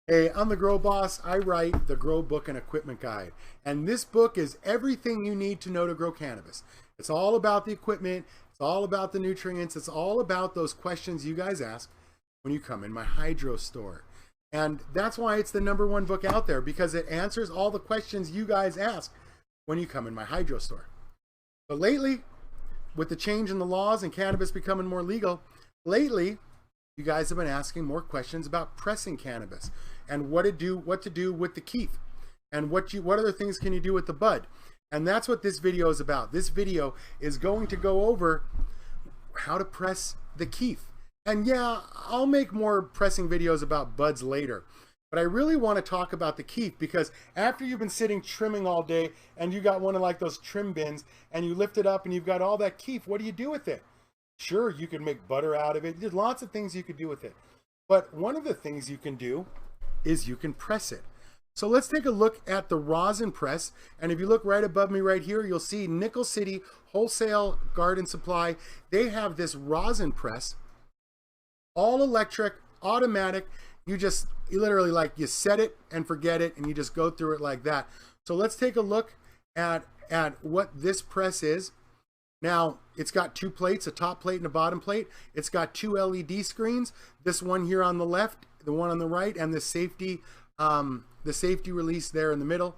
Hey, I'm the Grow Boss. I write the Grow Book and Equipment Guide. And this book is everything you need to know to grow cannabis. It's all about the equipment. It's all about the nutrients. It's all about those questions you guys ask when you come in my hydro store. And that's why it's the #1 book out there, because it answers all the questions you guys ask when you come in my hydro store. But lately, with the change in the laws and cannabis becoming more legal, lately, you guys have been asking more questions about pressing cannabis and what to do with the kief, and what other things can you do with the bud. And that's what this video is about. This video is going to go over how to press the kief. And yeah, I'll make more pressing videos about buds later, but I really want to talk about the kief, because after you've been sitting trimming all day and you got one of like those trim bins and you lift it up and you've got all that kief, what do you do with it? Sure, you can make butter out of it. There's lots of things you could do with it. But one of the things you can do is you can press it. So let's take a look at the rosin press. And if you look right above me right here, you'll see Nickel City Wholesale Garden Supply. They have this rosin press, all electric, automatic. You literally, like, you set it and forget it, and you just go through it like that. So let's take a look at what this press is. Now, it's got 2 plates, a top plate and a bottom plate. It's got 2 LED screens. This one here on the left, the one on the right, and the safety release there in the middle.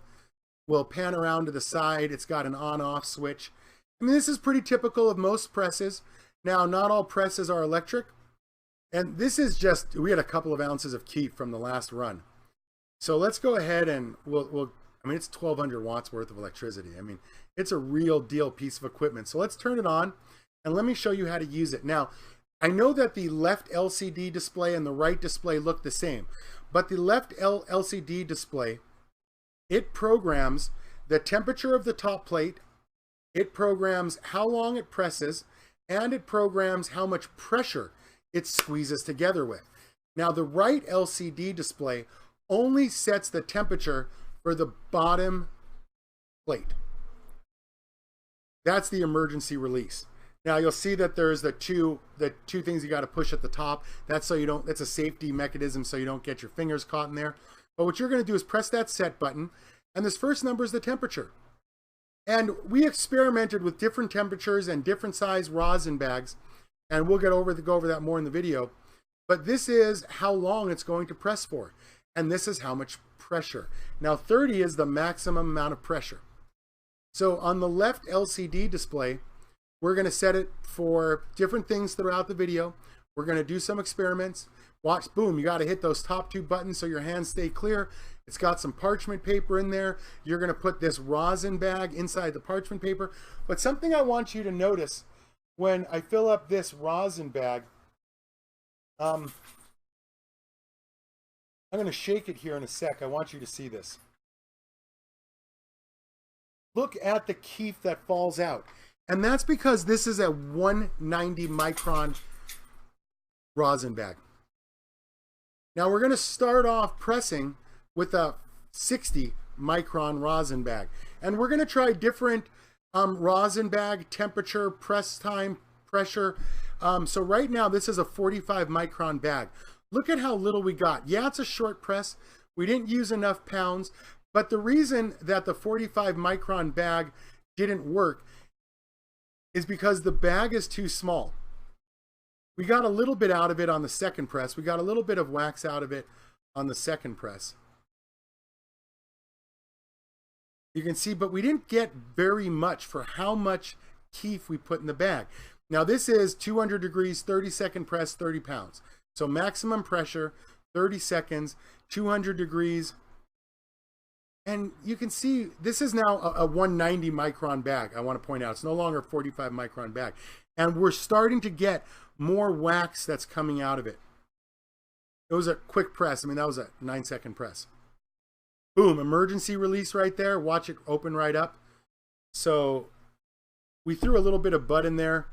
We'll pan around to the side. It's got an on-off switch. I mean, this is pretty typical of most presses. Now, not all presses are electric. And this is just, we had a couple of ounces of kief from the last run. So let's go ahead and I mean, it's 1200 watts worth of electricity. I mean, it's a real deal piece of equipment. So let's turn it on and let me show you how to use it. Now, I know that the left LCD display and the right display look the same, but the left LCD display, it programs the temperature of the top plate, it programs how long it presses, and it programs how much pressure it squeezes together with. Now, the right LCD display only sets the temperature for the bottom plate. That's the emergency release. Now you'll see that there's the two things you got to push at the top. That's so you don't, it's a safety mechanism so you don't get your fingers caught in there. But what you're going to do is press that set button, and this first number is the temperature. And we experimented with different temperatures and different size rosin bags, and we'll go over that more in the video. But this is how long it's going to press for, and this is how much pressure. Now 30 is the maximum amount of pressure. So on the left LCD display, we're going to set it for different things throughout the video. We're going to do some experiments. Watch, boom, you got to hit those top 2 buttons so your hands stay clear. It's got some parchment paper in there. You're going to put this rosin bag inside the parchment paper. But something I want you to notice when I fill up this rosin bag, I'm going to shake it here in a sec. I want you to see this. Look at the kief that falls out. And that's because this is a 190 micron rosin bag. Now we're going to start off pressing with a 60 micron rosin bag. And we're going to try different rosin bag temperature, press time, pressure. So right now this is a 45 micron bag. Look at how little we got. Yeah, it's a short press. We didn't use enough pounds. But the reason that the 45 micron bag didn't work is because the bag is too small. We got a little bit out of it on the second press. We got a little bit of wax out of it on the second press. You can see, but we didn't get very much for how much kief we put in the bag. Now this is 200 degrees, 30-second press, 30 pounds. So maximum pressure, 30 seconds, 200 degrees. And you can see this is now a 190 micron bag. I want to point out it's no longer a 45 micron bag. And we're starting to get more wax that's coming out of it. It was a quick press. I mean, that was a 9-second press. Boom, emergency release right there. Watch it open right up. So we threw a little bit of bud in there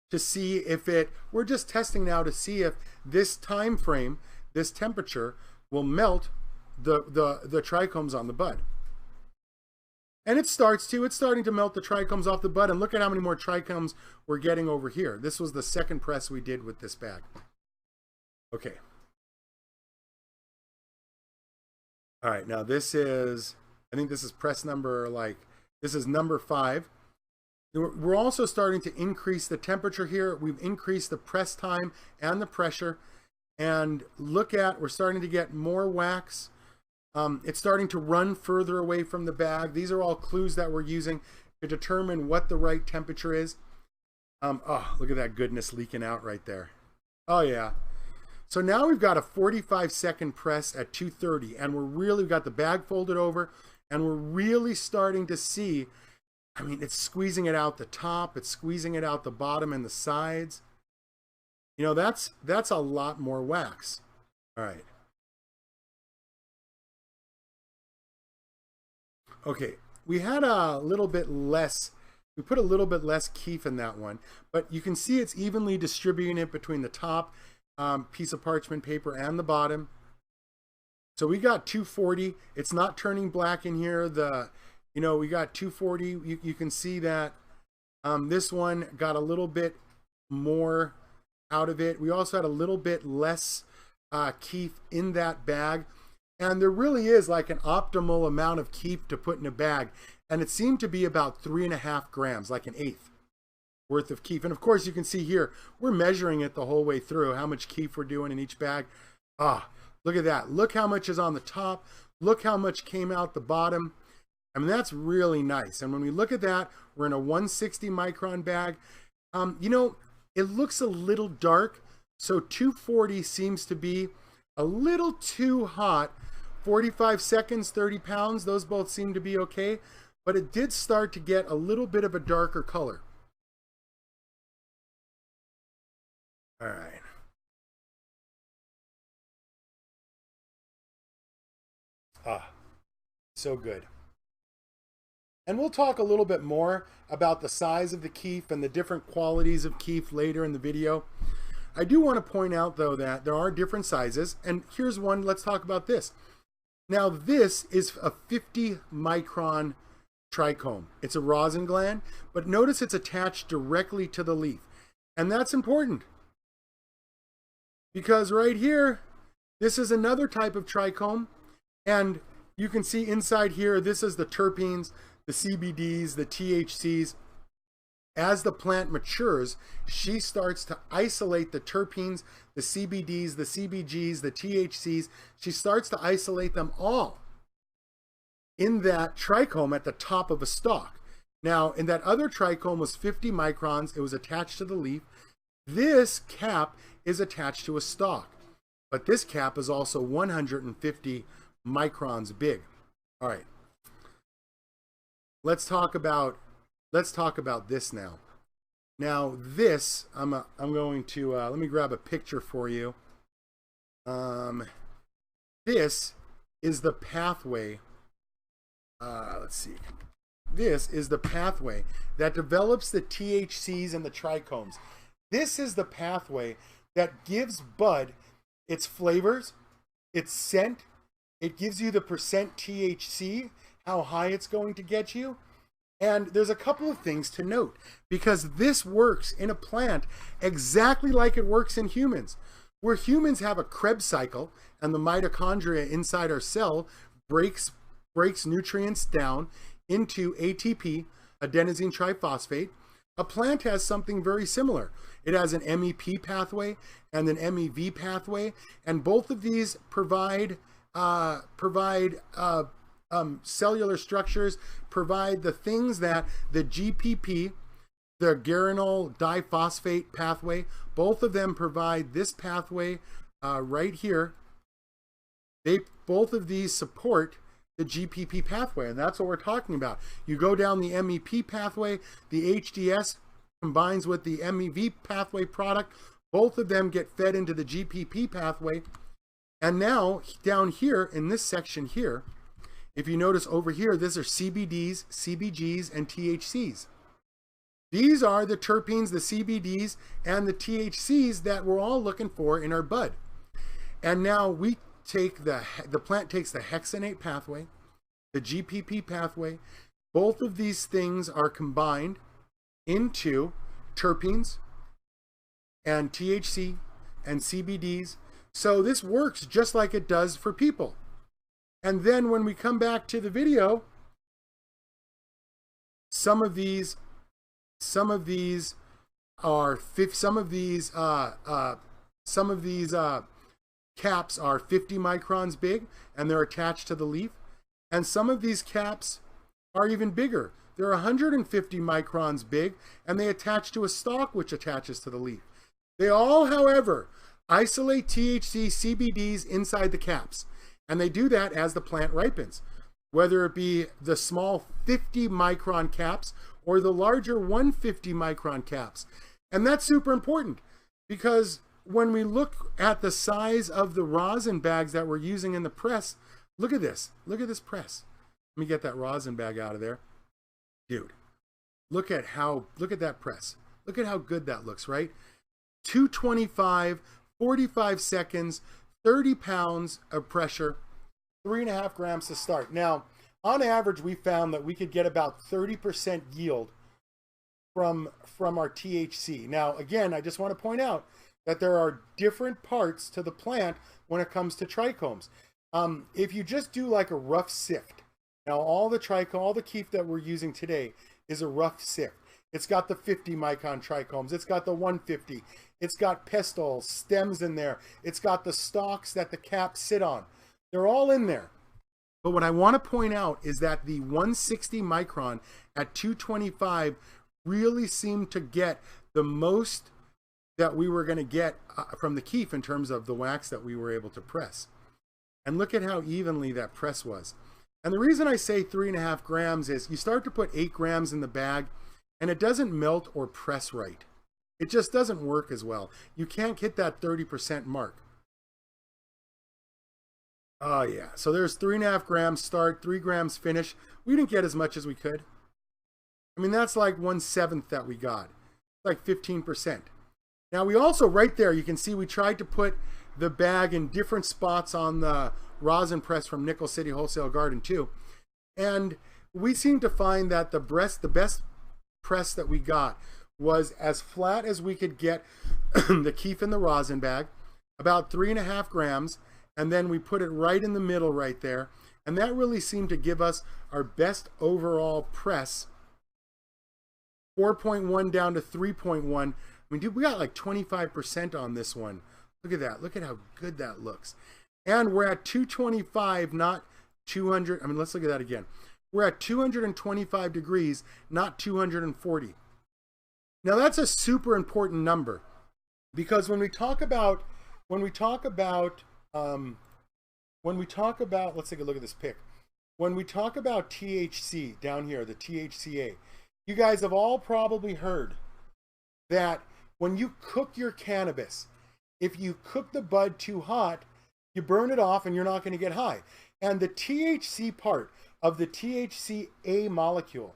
to see if we're just testing now to see if this time frame, this temperature will melt the trichomes on the bud. And it's starting to melt the trichomes off the bud. And look at how many more trichomes we're getting over here. This was the second press we did with this bag. Okay. All right, now this is, I think this is press number, like, this is number 5. We're also starting to increase the temperature here. We've increased the press time and the pressure. And look at, we're starting to get more wax. It's starting to run further away from the bag. These are all clues that we're using to determine what the right temperature is. Oh, look at that goodness leaking out right there. Oh yeah. So now we've got a 45-second press at 230, and we've got the bag folded over, and we're really starting to see, I mean, it's squeezing it out the top, it's squeezing it out the bottom and the sides. You know, that's a lot more wax. All right. Okay, we had a little bit less, we put a little bit less keef in that one, but you can see it's evenly distributing it between the top piece of parchment paper and the bottom. So we got 240. It's not turning black in here. We got 240. You can see that this one got a little bit more out of it. We also had a little bit less keef in that bag. And there really is like an optimal amount of keef to put in a bag. And it seemed to be about 3.5 grams, like an eighth worth of keef. And of course you can see here, we're measuring it the whole way through, how much keef we're doing in each bag. Ah, look at that. Look how much is on the top. Look how much came out the bottom. I mean, that's really nice. And when we look at that, we're in a 160 micron bag. You know, it looks a little dark. So 240 seems to be a little too hot. 45 seconds, 30 pounds, those both seem to be okay. But it did start to get a little bit of a darker color. All right. Ah, so good. And we'll talk a little bit more about the size of the keef and the different qualities of keef later in the video. I do want to point out though that there are different sizes, and here's one. Let's talk about this. Now this is a 50 micron trichome. It's a rosin gland, but notice it's attached directly to the leaf. And that's important because right here, this is another type of trichome, and you can see inside here, this is the terpenes, the CBDs, the THCs. As the plant matures, she starts to isolate the terpenes, the CBDs, the CBGs, the THCs. She starts to isolate them all in that trichome at the top of a stalk. Now, in that other trichome was 50 microns. It was attached to the leaf. This cap is attached to a stalk, but this cap is also 150 microns big. All right. Let's talk about this now. Now this, I'm going to, let me grab a picture for you. This is the pathway. Let's see. This is the pathway that develops the THCs and the trichomes. This is the pathway that gives bud its flavors, its scent. It gives you the percent THC, how high it's going to get you. And there's a couple of things to note, because this works in a plant exactly like it works in humans. Where humans have a Krebs cycle and the mitochondria inside our cell breaks nutrients down into ATP, adenosine triphosphate, a plant has something very similar. It has an MEP pathway and an MEV pathway, and both of these provide cellular structures, provide the things that the GPP, the geranyl diphosphate pathway, both of them provide this pathway right here. Both of these support the GPP pathway, and that's what we're talking about. You go down the MEP pathway, the HDS combines with the MEV pathway product, both of them get fed into the GPP pathway. And now down here in this section here, if you notice over here, these are CBDs, CBGs, and THCs. These are the terpenes, the CBDs, and the THCs that we're all looking for in our bud. And now we take the plant takes the hexanate pathway, the GPP pathway. Both of these things are combined into terpenes and THC and CBDs. So this works just like it does for people. And then when we come back to the video, some of these caps are 50 microns big, and they're attached to the leaf. And some of these caps are even bigger. They're 150 microns big, and they attach to a stalk which attaches to the leaf. They all, however, isolate THC CBDs inside the caps, and they do that as the plant ripens, whether it be the small 50 micron caps or the larger 150 micron caps. And that's super important, because when we look at the size of the rosin bags that we're using in the press, look at this. Look at this press. Let me get that rosin bag out of there. Dude, look at that press. Look at how good that looks, right? 225, 45 seconds, 30 pounds of pressure, 3.5 grams to start. Now, on average, we found that we could get about 30% yield from our THC. Now, again, I just want to point out that there are different parts to the plant when it comes to trichomes. If you just do like a rough sift, now all the keef that we're using today is a rough sift. It's got the 50 micron trichomes. It's got the 150. It's got pestils, stems in there. It's got the stalks that the caps sit on. They're all in there. But what I want to point out is that the 160 micron at 225 really seemed to get the most that we were going to get from the keef in terms of the wax that we were able to press. And look at how evenly that press was. And the reason I say 3.5 grams is you start to put 8 grams in the bag and it doesn't melt or press right. It just doesn't work as well. You can't hit that 30% mark. Oh yeah, so there's 3.5 grams start, 3 grams finish. We didn't get as much as we could. I mean, that's like 1/7 that we got, like 15%. Now we also, right there, you can see we tried to put the bag in different spots on the rosin press from Nickel City Wholesale Garden too. And we seem to find that the best press that we got was as flat as we could get the keef in the rosin bag, about 3.5 grams, and then we put it right in the middle right there. And that really seemed to give us our best overall press, 4.1 down to 3.1. I mean, dude, we got like 25% on this one. Look at that. Look at how good that looks. And we're at 225, not 200. I mean, let's look at that again. We're at 225 degrees, not 240. Now that's a super important number, because when we talk about, let's take a look at this pic. When we talk about THC down here, the THCA, you guys have all probably heard that when you cook your cannabis, if you cook the bud too hot, you burn it off and you're not going to get high. And the THC part of the THCA molecule,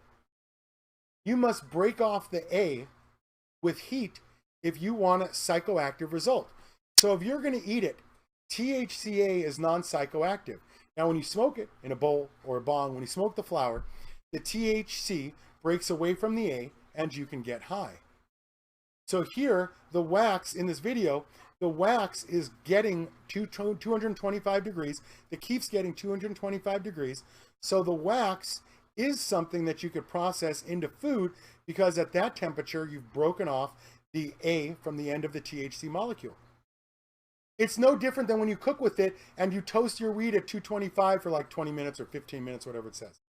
you must break off the A with heat if you want a psychoactive result. So if you're going to eat it, THCA is non-psychoactive. Now when you smoke it in a bowl or a bong, when you smoke the flower, the THC breaks away from the A and you can get high. So here, the wax in this video, the wax is getting 225 degrees. The keef's getting 225 degrees. So the wax is something that you could process into food, because at that temperature, you've broken off the A from the end of the THC molecule. It's no different than when you cook with it and you toast your weed at 225 for like 20 minutes or 15 minutes, whatever it says.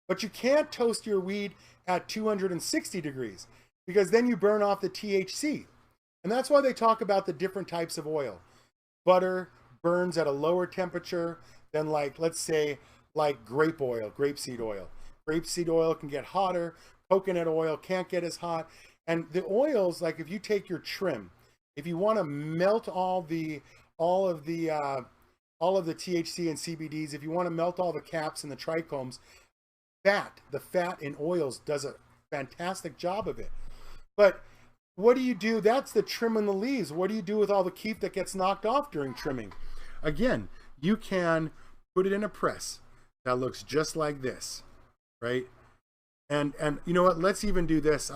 But you can't toast your weed at 260 degrees, because then you burn off the THC. And that's why they talk about the different types of oil. Butter burns at a lower temperature than, like, let's say, like grape oil, grapeseed oil. Grapeseed oil can get hotter. Coconut oil can't get as hot. And the oils, like if you take your trim, if you want to melt all of the THC and CBDs, if you want to melt all the caps and the trichomes, the fat in oils does a fantastic job of it. But what do you do? That's the trim and the leaves. What do you do with all the keef that gets knocked off during trimming? Again, you can put it in a press that looks just like this, right? And you know what? Let's even do this.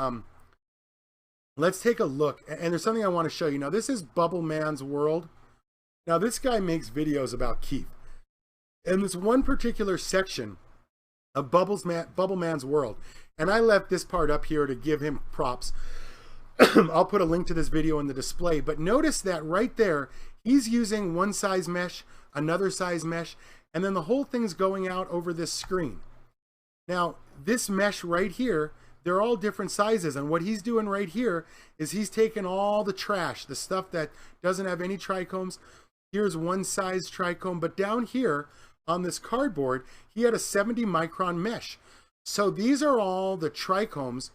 Let's take a look. And there's something I want to show you. Now, this is Bubble Man's World. Now, this guy makes videos about keef. in this one particular section of Bubble Man's world. And I left this part up here to give him props. I'll put a link to this video in the display, but notice that right there, he's using one size mesh, another size mesh, and then the whole thing's going out over this screen. Now, this mesh right here, they're all different sizes, and what he's doing right here is he's taking all the trash, the stuff that doesn't have any trichomes. Here's one size trichome, but down here on this cardboard, he had a 70 micron mesh. So these are all the trichomes.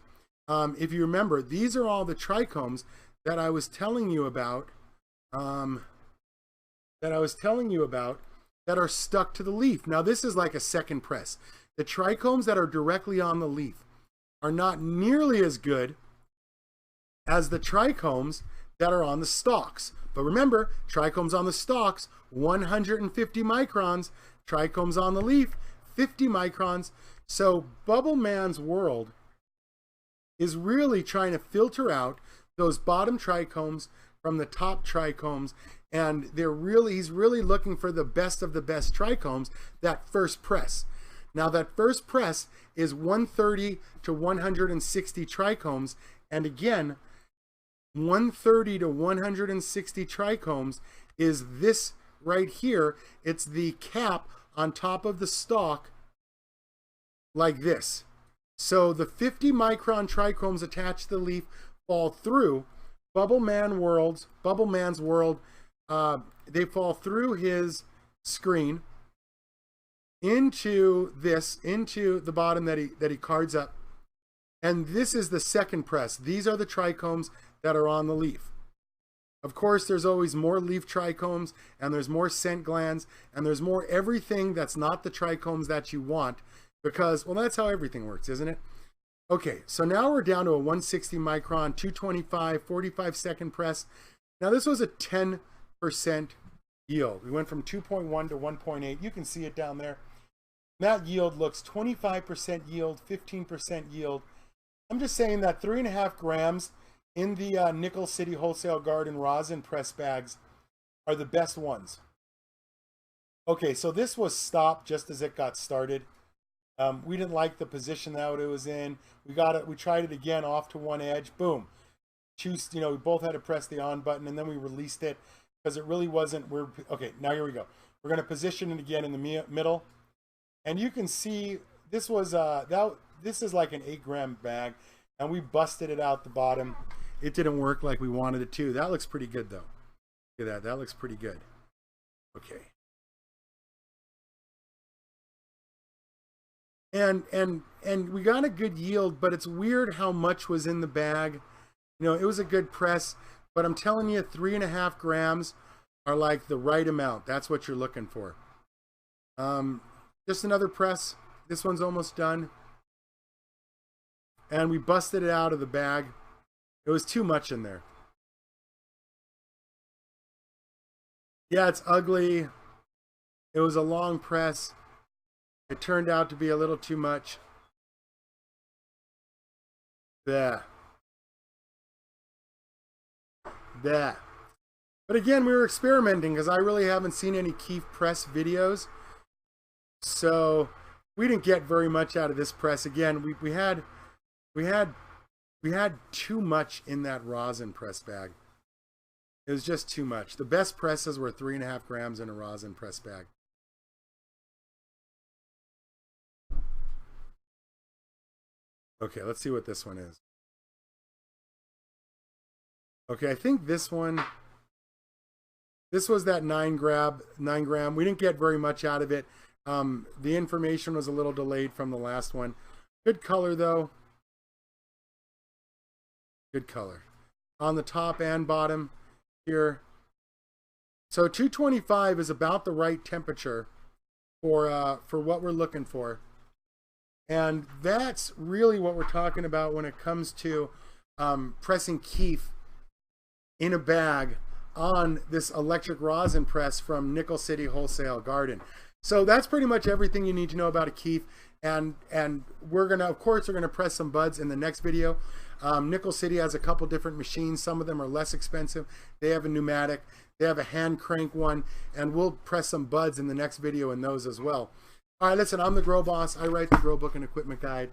If you remember, these are all the trichomes that I was telling you about, that are stuck to the leaf. Now this is like a second press. The trichomes that are directly on the leaf are not nearly as good as the trichomes that are on the stalks. But remember, trichomes on the stalks, 150 microns, trichomes on the leaf, 50 microns. So Bubble Man's world is really trying to filter out those bottom trichomes from the top trichomes, and he's really looking for the best of the best trichomes, that first press. Now that first press is 130 to 160 trichomes, and again, 130 to 160 trichomes is this right here. It's the cap on top of the stalk like this. So the 50 micron trichomes attached to the leaf fall through Bubble Man's world, they fall through his screen into the bottom that he cards up. And this is the second press. These are the trichomes that are on the leaf. Of course, there's always more leaf trichomes, and there's more scent glands, and there's more everything that's not the trichomes that you want, because, well, that's how everything works, isn't it? Okay, so now we're down to a 160 micron, 225, 45 second press. Now this was a 10% yield. We went from 2.1 to 1.8. You can see it down there. That yield looks 25% yield, 15% yield. I'm just saying that 3.5 grams in the Nickel City Wholesale Garden rosin press bags are the best ones. Okay, so this was stopped just as it got started. We didn't like the position that it was in. We tried it again off to one edge. Boom. We both had to press the on button, and then we released it because it really wasn't. Okay, now here we go. We're going to position it again in the middle, and you can see this was this is like an 8-gram bag, and we busted it out the bottom. It didn't work like we wanted it to. That looks pretty good though. Look at that. That looks pretty good. Okay. And we got a good yield, but it's weird how much was in the bag. You know, it was a good press, but I'm telling you, 3.5 grams are like the right amount. That's what you're looking for. Just another press. This one's almost done. And we busted it out of the bag. It was too much in there. Yeah, it's ugly. It was a long press. It turned out to be a little too much. There. But again, we were experimenting because I really haven't seen any Keef press videos. So we didn't get very much out of this press. Again, we had too much in that rosin press bag. It was just too much. The best presses were 3.5 grams in a rosin press bag. Okay, let's see what this one is. Okay, I think this one, this was that 9 gram. We didn't get very much out of it. The information was a little delayed from the last one. Good color though. Good color. On the top and bottom here. So 225 is about the right temperature for what we're looking for. And that's really what we're talking about when it comes to pressing Keef in a bag on this electric rosin press from Nickel City Wholesale Garden. So that's pretty much everything you need to know about a Keef. And we're gonna, of course, we're gonna press some buds in the next video. Nickel City has a couple different machines. Some of them are less expensive. They have a pneumatic. They have a hand crank one, and we'll press some buds in the next video in those as well. All right, listen, I'm the Grow Boss. I write the Grow Book and Equipment Guide.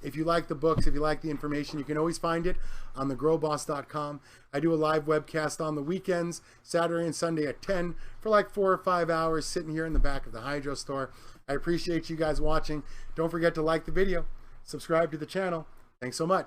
If you like the books, if you like the information, you can always find it on thegrowboss.com. I do a live webcast on the weekends, Saturday and Sunday at 10 for like 4 or 5 hours, sitting here in the back of the Hydro store. I appreciate you guys watching. Don't forget to like the video, subscribe to the channel. Thanks so much.